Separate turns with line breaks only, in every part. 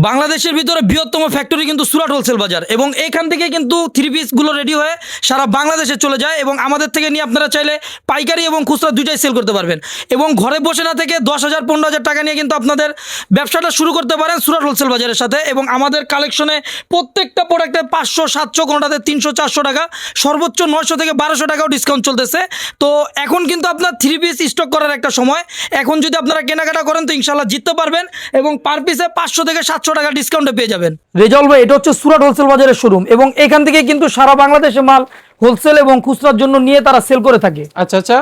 বাংলাদেশের ভিতরে বৃহত্তম ফ্যাক্টরি কিন্তু সুরাট হোলসেল বাজার এবং এখান থেকে কিন্তু থ্রি পিসগুলো রেডি হয়ে সারা বাংলাদেশে চলে যায় এবং আমাদের থেকে নিয়ে আপনারা চাইলে পাইকারি এবং খুচরা দুইটাই সেল করতে পারবেন এবং ঘরে বসে না থেকে 10,000 15,000 টাকা নিয়ে কিন্তু আপনাদের ব্যবসাটা শুরু করতে পারেন সুরাট হোলসেল বাজারের সাথে। এবং আমাদের কালেকশনে প্রত্যেকটা প্রোডাক্টে 500 700 কোনোটাতে 300 400 টাকা, সর্বোচ্চ 900 থেকে 1200 টাকাও ডিসকাউন্ট চলতেছে। তো এখন কিন্তু আপনার থ্রি পিস স্টক করার একটা সময়, এখন যদি আপনারা কেনাকাটা করেন তো ইনশাল্লাহ জিততে পারবেন এবং পার পিসে 500 থেকে 700 টাকা ডিসকাউন্টে পেয়ে যাবেন। রেজাউল ভাই, এটা হচ্ছে সুরাট হোলসেল বাজারের শোরুম এবং এখান থেকে কিন্তু সারা বাংলাদেশে মাল হোলসেল এবং খুচরার জন্য নিয়ে তারা সেল করে থাকে।
আচ্ছা আচ্ছা,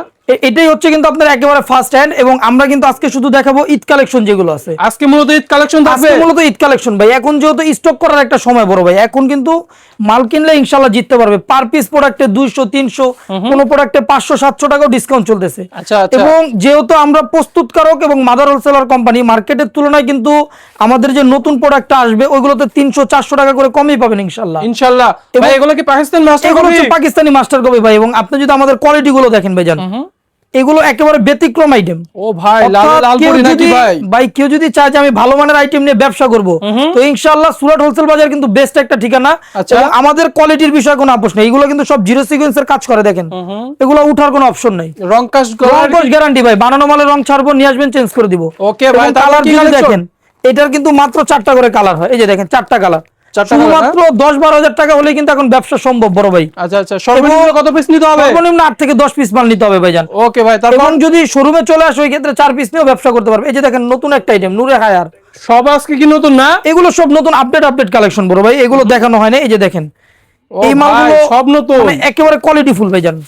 এটাই হচ্ছে কিন্তু আপনার একেবারে ফার্স্ট হ্যান্ড এবং আমরা কিন্তু আজকে শুধু দেখাবো ঈদ কালেকশন যেগুলো আছে।
আজকে মূলত ঈদ কালেকশন থাকবে,
মূলত ঈদ কালেকশন ভাই। এখন যেহেতু স্টক করার একটা সময় বড় ভাই, এখন কিন্তু মাল কিনলে ইনশাআল্লাহ জিততে পারবে। পার পিস প্রোডাক্টে 200 300, কোন প্রোডাক্টে 500 700 টাকাও ডিসকাউন্ট চলতেছে।
আচ্ছা আচ্ছা,
এবং যেহেতু আমরা প্রস্তুতকারক এবং মাদার হোলসেলার কোম্পানি, মার্কেটের তুলনায় কিন্তু আমাদের যে নতুন প্রোডাক্টটা আসবে ওইগুলোতে 300 400 টাকা করে কমই পাবেন ইনশাআল্লাহ।
ইনশাআল্লাহ ভাই, এগুলো কি পাকিস্তানি মাস্টার
এগুলো
কপি?
হচ্ছে পাকিস্তানি মাস্টার কপি ভাই। এবং আপনি যদি আমাদের কোয়ালিটি গুলো দেখেন ভাই জান, এগুলো একেবারে ব্যতিক্রম আইটেম।
ও ভাই, লালপুরি নাকি ভাই?
ভাই কেউ যদি চায় যে আমি ভালো মানের আইটেম নিয়ে ব্যবসা করব, তো ইনশাআল্লাহ সুরাট হোলসেল বাজার কিন্তু বেস্ট একটা ঠিকানা। এবং আমাদের কোয়ালিটির বিষয়ে কোনো আপোষ নেই। এগুলো কিন্তু সব জিরো সিকোয়েন্সের কাজ করে, দেখেন এগুলো উঠার কোনো অপশন নাই।
রং কাজ
গ্যারান্টি ভাই, বানানো মালের রং ছাড়বো, নিয়ে আসবেন, চেঞ্জ করে দিব।
ওকে ভাই,
কালার দেখেন, এটার কিন্তু মাত্র 4টা করে কালার হয়। এই যে দেখেন 4টা কালার, মাত্র 10-12 টাকা হলে কিন্তু এখন ব্যবসা সম্ভব বড় ভাই।
আচ্ছা আচ্ছা, সর্বনিম্ন কত পিস নিতে হবে?
সর্বনিম্ন 8 থেকে 10 পিস মাল নিতে হবে ভাইজান।
ওকে ভাই, তারপর
যদি শোরুমে চলে আসো ওই ক্ষেত্রে 4 পিস নিয়েও ব্যবসা করতে পারবে। এই যে দেখেন নতুন একটা আইটেম, নূরে হায়ার।
সব আজকে কি নতুন না?
এগুলো সব নতুন আপডেট কালেকশন বড় ভাই, এগুলো দেখানো হয় না। এই যে দেখেন এই মালগুলো
সব নতুন,
একেবারে কোয়ালিটি ফুল ভাইজান।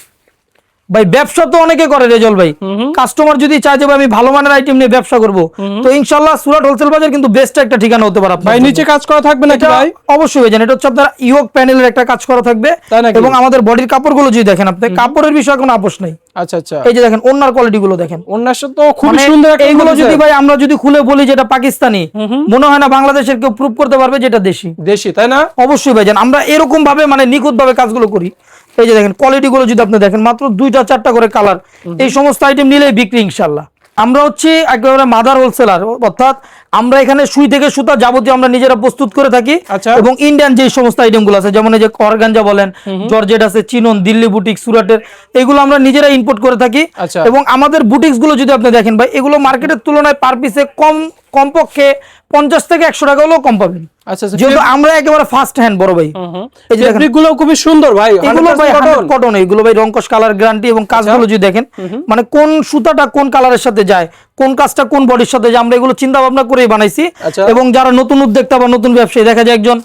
ভাই ব্যবসা তো অনেকে করে রেজল ভাই, কাস্টমার যদি চায় যে ভাই আমি ভালো মানের আইটেম নিয়ে ব্যবসা করব, তো ইনশাআল্লাহ সুরাট হোলসেল বাজার কিন্তু বেস্ট একটা ঠিকানা হতে পারে।
ভাই নিচে কাজ করা থাকবে নাকি ভাই?
অবশ্যই ভাই জানেন, এটা হচ্ছে আপনার ইয়োক প্যানেলের একটা কাজ করা থাকবে এবং আমাদের বডির কাপড়গুলো যদি দেখেন আপনি, কাপড়ের বিষয়ে কোনো আপোষ নাই।
আচ্ছা আচ্ছা,
এই যে দেখেন ওন্নার কোয়ালিটি গুলো দেখেন,
ওন্নার তো খুব সুন্দর।
এইগুলো যদি ভাই আমরা যদি খুলে বলি যেটা পাকিস্তানি, মনে হয় না বাংলাদেশের কেউ প্রুভ করতে পারবে যেটা দেশি।
দেশি তাই না?
অবশ্যই ভাই জান, আমরা এরকম ভাবে মানে নিখুঁত ভাবে কাজগুলো করি। এই যে দেখেন কোয়ালিটি গুলো যদি আপনি দেখেন, মাত্র 2টা 4টা করে কালার, এই সমস্ত আইটেম নিলেই বিক্রি ইনশাআল্লাহ। আমরা হচ্ছে একেবারে মাদার হোলসেলার, অর্থাৎ আমরা এখানে সুই থেকে সুতা যাবতীয় আমরা নিজেরা প্রস্তুত করে থাকি। এবং ইন্ডিয়ান যে সমস্ত আইটেম গুলো আছে, যেমন এই যে অর্গানজা বলেন, জর্জেট আছে, চিনন, দিল্লি বুটিক, সুরাটের, এগুলো আমরা নিজেরা ইম্পোর্ট করে থাকি। এবং আমাদের বুটিক্স গুলো যদি আপনি দেখেন ভাই, এগুলো মার্কেটের তুলনায় পার পিসে কমপক্ষে 50 থেকে 100 টাকা হলেও কম পাবেন। আচ্ছা, যেহেতু আমরা একেবারে ফার্স্ট হ্যান্ড বড় ভাই।
এই যে ফেব্রিকগুলো খুবই সুন্দর ভাই,
এগুলো ভাই কটন, এগুলো ভাই রংকশ কালার গ্যারান্টি। এবং কাজগুলো যদি দেখেন, মানে কোন সুতাটা কোন কালারের সাথে যায়, কোন কাজটা কোন বডির সাথে যায়, আমরা এগুলো চিন্তা ভাবনা করেই বানাইছি। এবং যারা নতুন উদ্যোক্তা বা নতুন ব্যবসায়ী, দেখা যায় একজন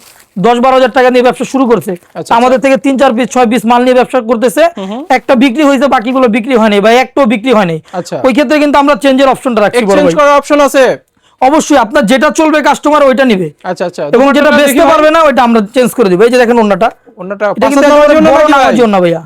10-12 টাকা দিয়ে ব্যবসা শুরু করছে, আমাদের থেকে 3-4 পিস 6 পিস মাল নিয়ে ব্যবসা করতেছে, একটা বিক্রি হয়েছে, বাকিগুলো বিক্রি হয়নি বা একটাও বিক্রি হয়নি। ওই ক্ষেত্রে কিন্তু আমরা চেঞ্জের অপশনটা রাখছি।
চেঞ্জ করার অপশন আছে
অবশ্যই, আপনার যেটা চলবে কাস্টমার ওইটা নিবে।
আচ্ছা আচ্ছা,
এবং যেটা বেচতে পারবে না ওইটা আমরা চেঞ্জ করে দিব। এই যে দেখেন ওন্নাটা ভাইয়া,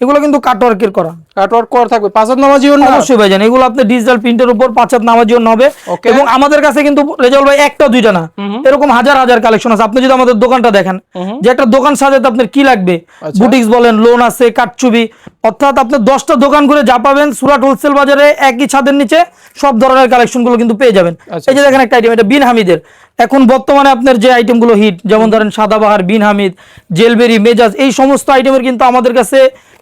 এগুলো কিন্তু কাটওয়ার্কের করা, কাটওয়ার্ক করা থাকবে, 5 হাত নামাজি ওন্না। অবশ্যই ভাইজান, এগুলো আপনি ডিজিটাল প্রিন্টের উপর 5 হাত নামাজি ওন্না হবে। এবং আমাদের কাছে কিন্তু রেজাউল ভাই একটা দুইটা না, এরকম হাজার হাজার কালেকশন আছে। আপনি যদি আমাদের দোকানটা দেখেন, যে একটা দোকান সাজাতে আপনার কি লাগবে, বুটিক্স বলেন, লোন আছে, কাটছবি, অর্থাৎ আপনি 10টা দোকান ঘুরে যা পাবেন সুরাট হোলসেল বাজারে একই ছাদের নিচে সব ধরনের কালেকশন গুলো কিন্তু পেয়ে যাবেন। এই যে দেখেন একটা আইটেম, এটা বিন হামিদের এখন বর্তমানে আপনার যে আইটেম গুলো হিট, যেমন ধরেন সাদাবাহার, বিন হামিদ, জেলবেরি, মেজাজ, এই সমস্ত আইটেমের কিন্তু আমাদের কাছে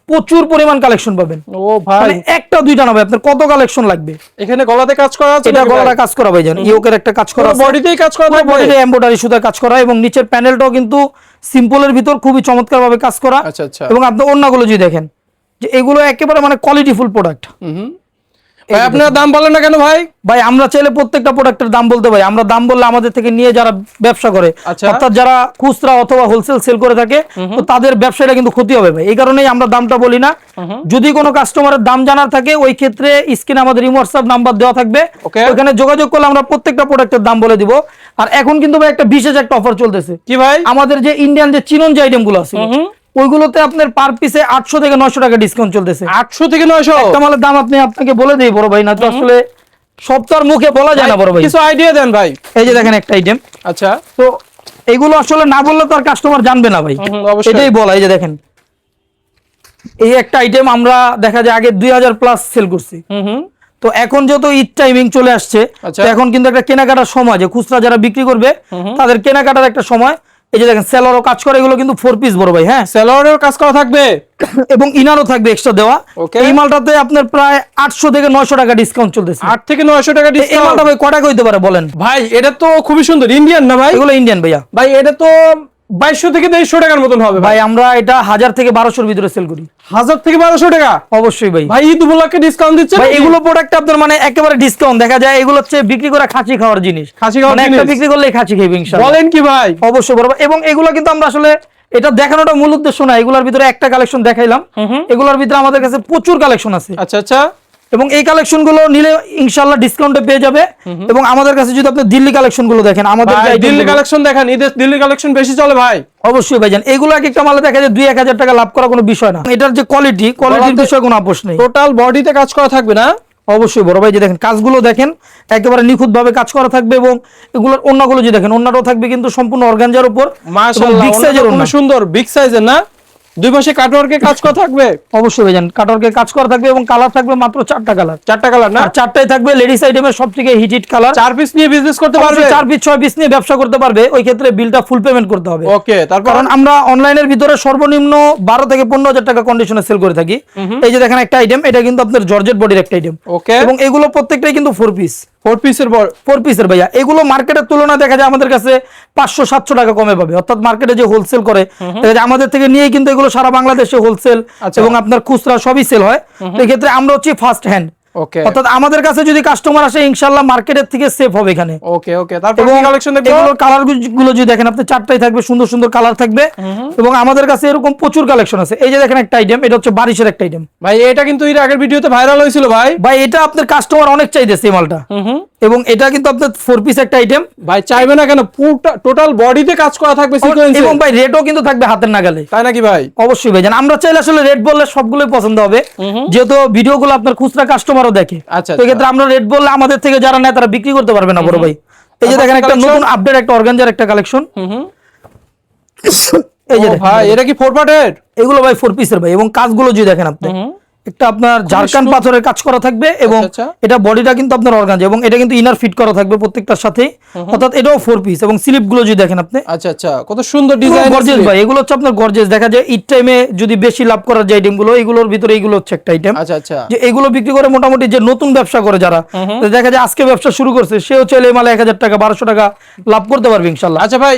প্রচুর পরিমাণ কালেকশন পাবেন। ও ভাই, একটা দুইটা না ভাই, আপনার কত কালেকশন লাগবে।
এখানে গলাতে কাজ করা আছে,
এটা গলাতে কাজ করা ভাই জান, ইয়োকের একটা কাজ করা আছে,
বডিতেই কাজ করা থাকবে,
বডিতে এমব্রয়ডারি সুতা কাজ করা, এবং নিচের প্যানেলটাও কিন্তু সিম্পলের ভিতর খুবই চমৎকার ভাবে কাজ করা। আচ্ছা আচ্ছা, এবং আপনি ওন্নাগুলো যদি দেখেন, যে এগুলো একেবারে মানে কোয়ালিটিফুল প্রোডাক্ট।
ভাই আপনারা দাম বলেন না কেন ভাই?
ভাই আমরা চাইলে প্রত্যেকটা প্রোডাক্টের দাম বলতে ভাই, আমরা দাম বললে আমাদের থেকে নিয়ে যারা ব্যবসা করে, অর্থাৎ যারা খুচরা অথবা হোলসেল সেল করে থাকে, তো তাদের ব্যবসাটা কিন্তু ক্ষতি হবে ভাই। এই কারণেই আমরা দামটা বলি না। যদি কোনো কাস্টমারের দাম জানার থাকে, ওই ক্ষেত্রে স্ক্রিনে আমাদের ইমো হোয়াটসঅ্যাপ নাম্বার দেওয়া থাকবে, ওখানে যোগাযোগ করলে আমরা প্রত্যেকটা প্রোডাক্টের দাম বলে দিব। আর এখন কিন্তু ভাই একটা বিশেষ একটা অফার চলতেছে। কি ভাই? আমাদের যে ইন্ডিয়ান যে চিনন যে আইটেম গুলো আছে, ওইগুলোতে আপনার পার পিসে 800 থেকে 900 টাকা ডিসকাউন্ট চলতেছে। 800 থেকে 900 একটা মালের দাম আপনাকে বলে দেই বড় ভাই, না তো আসলে সবটার মুখে বলা যায় না বড় ভাই,
কিছু আইডিয়া দেন ভাই।
এই যে দেখেন একটা আইটেম, আচ্ছা, তো এইগুলো আসলে না বললে তো আর কাস্টমার জানবে না ভাই, এটাই বলা। এই যে দেখেন এই একটা আইটেম আমরা দেখা যায় আগে 2000 প্লাস সেল করছি, তো তো এখন যেহেতু ঈদ টাইমিং চলে আসছে,
আচ্ছা।
তো এখন কিন্তু একটা কেনাকাটার সময়, যে খুচরা যারা বিক্রি করবে তাদের কেনাকাটার একটা সময়। এই যে দেখেন সেলরও কাজ করে, এগুলো কিন্তু 4 পিস বড় ভাই, হ্যাঁ।
সেলরের কাজ করা থাকবে
এবং ইনারও থাকবে এক্সট্রা দেওয়া।
Okay.
এই মালটাতে আপনার প্রায় 800 থেকে 900 টাকা ডিসকাউন্ট চলতেছে।
8 থেকে 900 টাকা
এই
ডিসকাউন্ট।
মালটা ভাই কটা হইতে পারে বলেন?
ভাই এটা তো খুবই সুন্দর, ইন্ডিয়ান না ভাই?
এগুলো ইন্ডিয়ান ভাইয়া।
ভাই এটা তো 2200 থেকে 2300 টাকার মতন হবে ভাই।
ভাই আমরা এটা 1000 থেকে 1200 ভিতরে সেল করি।
1000 থেকে 1200 টাকা?
অবশ্যই ভাই।
ভাই ঈদ উপলক্ষে ডিসকাউন্ট দিচ্ছে
ভাই
নাকি?
এগুলো প্রোডাক্ট আপনার মানে একেবারে ডিসকাউন্ট দেখা যায়। এগুলো হচ্ছে বিক্রি করে খাসি খাওয়ার জিনিস,
খাসি খাওয়ার
মানে একটা
জিনিস?
বিক্রি করলে খাসি খাইবে ইনশাআল্লাহ।
বলেন কি ভাই?
অবশ্যই বড় ভাই। এবং এগুলো কিন্তু আমরা আসলে এটা দেখানোটা মূল উদ্দেশ্য না, এগুলোর ভিতরে একটা কালেকশন দেখাইলাম। এগুলোর ভিতরে আমাদের কাছে প্রচুর কালেকশন আছে,
আচ্ছা আচ্ছা।
এবং এই কালেকশন গুলো নিলে ইনশাআল্লাহ ডিসকাউন্টে পেয়ে যাবে। এবং আমাদের কাছে যদি আপনি দিল্লি কালেকশন গুলো দেখেন, আমাদের যে
ভাই
item
দিল্লি
গুলো-
কালেকশন দেখেন, ঈদের দিল্লি কালেকশন বেশি চলে ভাই।
অবশ্যই ভাইজান, এগুলো এক একটা মালে দেখা যায় 2-1000 টাকা লাভ করা কোনো বিষয় না। এটার যে কোয়ালিটির
বলাতে-
বিষয়ে কোনো আপোষ নেই।
টোটাল বডিতে কাজ করা থাকবে না?
অবশ্যই বড় ভাই, যে দেখেন কাজগুলো দেখেন একেবারে নিখুঁত ভাবে কাজ করা থাকবে। এবং এগুলোর অন্যগুলো যে দেখেন, অন্যটাও থাকবে কিন্তু সম্পূর্ণ অর্গানজার উপর,
মাশাআল্লাহ,
বিগ সাইজের
খুব সুন্দর বিগ সাইজের না? দুই পাশে কাটওয়ার্কে কাজ করা থাকবে?
অবশ্যই ভাইজান, কাটওয়ার্কে কাজ করা থাকবে এবং কালার থাকবে মাত্র 4টা কালার।
4টা কালার না?
আর 4টাই থাকবে লেডিস আইটেমের সবথেকে হিট কালার।
4 পিস নিয়ে বিজনেস করতে পারবে?
4 পিস 6 পিস নিয়ে ব্যবসা করতে পারবে। ওই ক্ষেত্রে বিলটা ফুল পেমেন্ট করতে হবে।
ওকে, তারপর?
কারণ আমরা অনলাইনের ভিতরে সর্বনিম্ন 12 থেকে 15,000 টাকা কন্ডিশনে সেল করে থাকি। এই যে দেখেন একটা আইটেম, এটা কিন্তু আপনার জর্জেট বডির একটা আইটেম।
ওকে।
এবং এগুলো প্রত্যেকটাই কিন্তু 4 পিস।
4 পিসের পর
4 পিসের ভাইয়া। এগুলো মার্কেটের তুলনায় দেখা যায় আমাদের কাছে 500-700 টাকা কমে পাবে। অর্থাৎ মার্কেটে যে হোলসেল করে দেখা যায় আমাদের থেকে নিয়ে কিন্তু এগুলো সারা বাংলাদেশে হোলসেল
আচ্ছা।
এবং আপনার খুচরা সবই সেল হয়। তো এই ক্ষেত্রে আমরা হচ্ছে ফার্স্ট হ্যান্ড।
ওকে
অর্থাৎ আমাদের কাছে যদি কাস্টমার আসে ইনশাআল্লাহ মার্কেটের থেকে সেফ হবে এখানে।
ওকে ওকে। তারপর
এবং
কি কালেকশন দেখবো?
এগুলোর কালার গুলো যদি দেখেন আপনি, 4টাই থাকবে, সুন্দর সুন্দর কালার থাকবে। এবং আমাদের কাছে এরকম প্রচুর কালেকশন আছে। এই যে দেখেন একটা আইটেম, এটা হচ্ছে বারিশের একটা আইটেম।
ভাই এটা কিন্তু এর আগের ভিডিওতে ভাইরাল হয়েছিল ভাই।
ভাই এটা আপনার কাস্টমার অনেক চাইতেছে এই মালটা। এবং এটা কিন্তু আপনার 4 পিস একটা আইটেম।
ভাই চাইবে না কেন? পুরো টোটাল বডিতে কাজ করা থাকবে সিকোয়েন্সে।
এবং ভাই রেটও কিন্তু থাকবে হাতের নাগালে।
তাই নাকি ভাই?
অবশ্যই ভাই, আমরা চাইলে আসলে রেট বললে সবগুলোই পছন্দ হবে, যেহেতু ভিডিওগুলো আপনার খুচরা কাস্টমারও দেখে।
আচ্ছা,
তো এক্ষেত্রে আমরা রেট বললে আমাদের থেকে যারা নেয় তারা বিক্রি করতে পারবে না বড় ভাই। এই যে
তারপর
দেখেন
কি
একটা
collection?
নতুন আপডেট একটা অর্গানজার একটা কালেকশন। এই যে
ও
দেখেন,
ভাই এটা কি 4 পার্টের?
এগুলো ভাই 4 পিসের ভাই। এবং কাজগুলো যদি দেখেন আপনি, একটা আপনার ঝাড়খান্ড পাথরের কাজ করা থাকবে। এবং
আচ্ছা।
এটা বডিটা কিন্তু আপনার অর্গানজা, এবং এটা কিন্তু ইনার ফিট করা থাকবে প্রত্যেকটার সাথে। অর্থাৎ এটাও 4 পিস। এবং স্লিপ গুলো যদি দেখেন আপনি,
আচ্ছা আচ্ছা, কত সুন্দর ডিজাইন।
গর্জিয়াস ভাই। এগুলো হচ্ছে আপনার গর্জিয়াস। দেখা যায় ঈদ টাইমে যদি বেশি লাভ করার যে আইটেম গুলো, এগুলোর ভিতরে এগুলো হচ্ছে একটা আইটেম।
আচ্ছা আচ্ছা।
যে এগুলো বিক্রি করে মোটামুটি যে নতুন ব্যবসা করে যারা, তো দেখা যায় আজকে ব্যবসা শুরু করছে, সেও চাইলে এই মালে 1000 টাকা 1200 টাকা লাভ করতে পারবে ইনশাল্লাহ।
আচ্ছা ভাই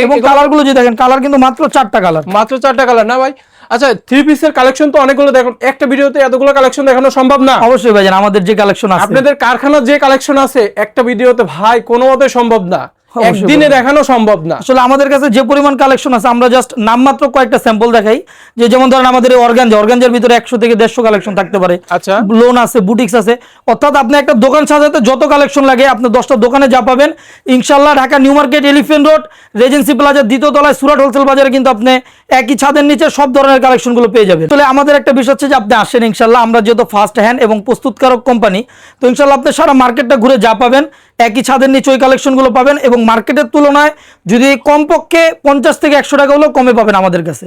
এবং কালার গুলো যদি দেখেন, কালার কিন্তু মাত্র 4টা কালার।
মাত্র 4টা কালার না ভাই? আচ্ছা 3 পিসের কালেকশন তো অনেকগুলো, দেখুন একটা ভিডিওতে এতগুলো কালেকশন দেখানো সম্ভব না।
অবশ্যই ভাই, আমাদের যে কালেকশন আছে,
আপনাদের কারখানার যে কালেকশন আছে একটা ভিডিওতে ভাই কোনো মতে সম্ভব না,
অবশ্যই
একদিনে দেখানো সম্ভব না।
আসলে আমাদের কাছে যে পরিমাণ কালেকশন আছে, আমরা জাস্ট নামমাত্র কয়েকটা স্যাম্পল দেখাই। যে যেমন ধরেন আমাদের এই অর্গানজার ভিতরে 100 থেকে 150 কালেকশন থাকতে পারে।
আচ্ছা।
লোন আছে, বুটিক্স আছে। অর্থাৎ আপনি একটা দোকান সাজাতে যত কালেকশন লাগে, আপনি 10টা দোকানে যা পাবেন ইনশাআল্লাহ Dhaka new market, elephant road, Regency প্লাজার 2য় তলায় সুরাট হোলসেল বাজারে কিন্তু আপনি একই ছাদের নিচে সব ধরনের কালেকশনগুলো পেয়ে যাবেন। আসলে আমাদের একটা বিষয় হচ্ছে যে আপনি আসেন ইনশাআল্লাহ, আমরা যেহেতু ফার্স্ট হ্যান্ড এবং প্রস্তুতকারক কোম্পানি, তো ইনশাআল্লাহ আপনি সারা মার্কেটটা ঘুরে যা পাবেন একই ছাদের নিচে ওই কালেকশনগুলো পাবেন। এবং মার্কেটের তুলনায় যদি কমপক্ষে 50 থেকে 100 টাকা হলেও কমে পাবেন আমাদের কাছে।